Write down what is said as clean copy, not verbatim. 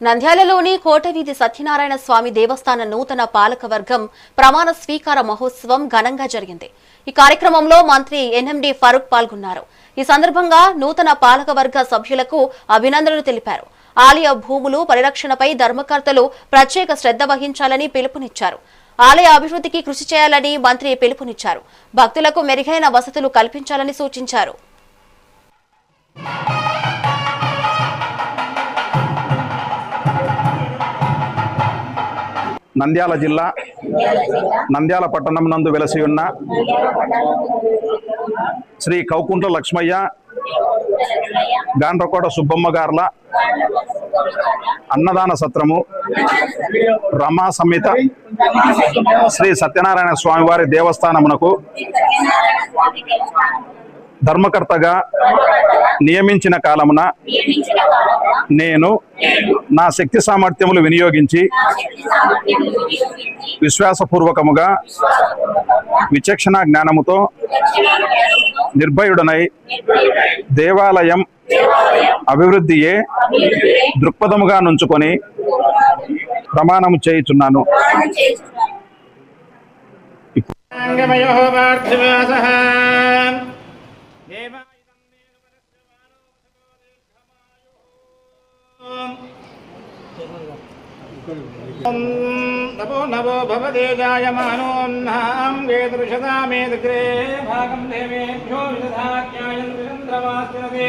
నంద్యాలలోని కోటవీధి సత్యనారాయణ స్వామి దేవస్థాన నూతన పాలకవర్గం ప్రమాణ స్వీకార మహోత్సవం ఘనంగా జరిగింది. ఈ కార్యక్రమంలో మంత్రి ఎన్ఎండి ఫరూక్ పాల్గొన్నారు. ఈ సందర్భంగా నూతన పాలకవర్గ సభ్యులకు అభినందనలు తెలిపారు. ఆలయ భూములు పరిరక్షణపై ధర్మకర్తలు ప్రత్యేక శ్రద్ధ వహించాలని పిలుపునిచ్చారు. ఆలయ అభివృద్ధికి కృషి చేయాలని మంత్రి పిలుపునిచ్చారు. భక్తులకు మెరుగైన వసతులు కల్పించాలని సూచించారు. నంద్యాల జిల్లా నంద్యాల పట్టణం నందు వెలసి ఉన్న శ్రీ కౌకుంట్ల లక్ష్మయ్య గాండ్రకోట సుబ్బమ్మ గార్ల అన్నదాన సత్రము రమా సమేత శ్రీ సత్యనారాయణ స్వామివారి దేవస్థానమునకు ధర్మకర్తగా నియమించిన కాలమున నేను నా శక్తి సామర్థ్యములు వినియోగించి విశ్వాసపూర్వకముగా విచక్షణ జ్ఞానముతో నిర్భయుడనై దేవాలయం అభివృద్ధియే దృక్పథముగా నుంచుకొని ప్రమాణము చేయుచున్నాను. नमो नमो भवते जायमानोन्नां वेदृषदामेदग्रे भागं देवेभ्यो विदधात्यायन् चन्द्रमास्तिनते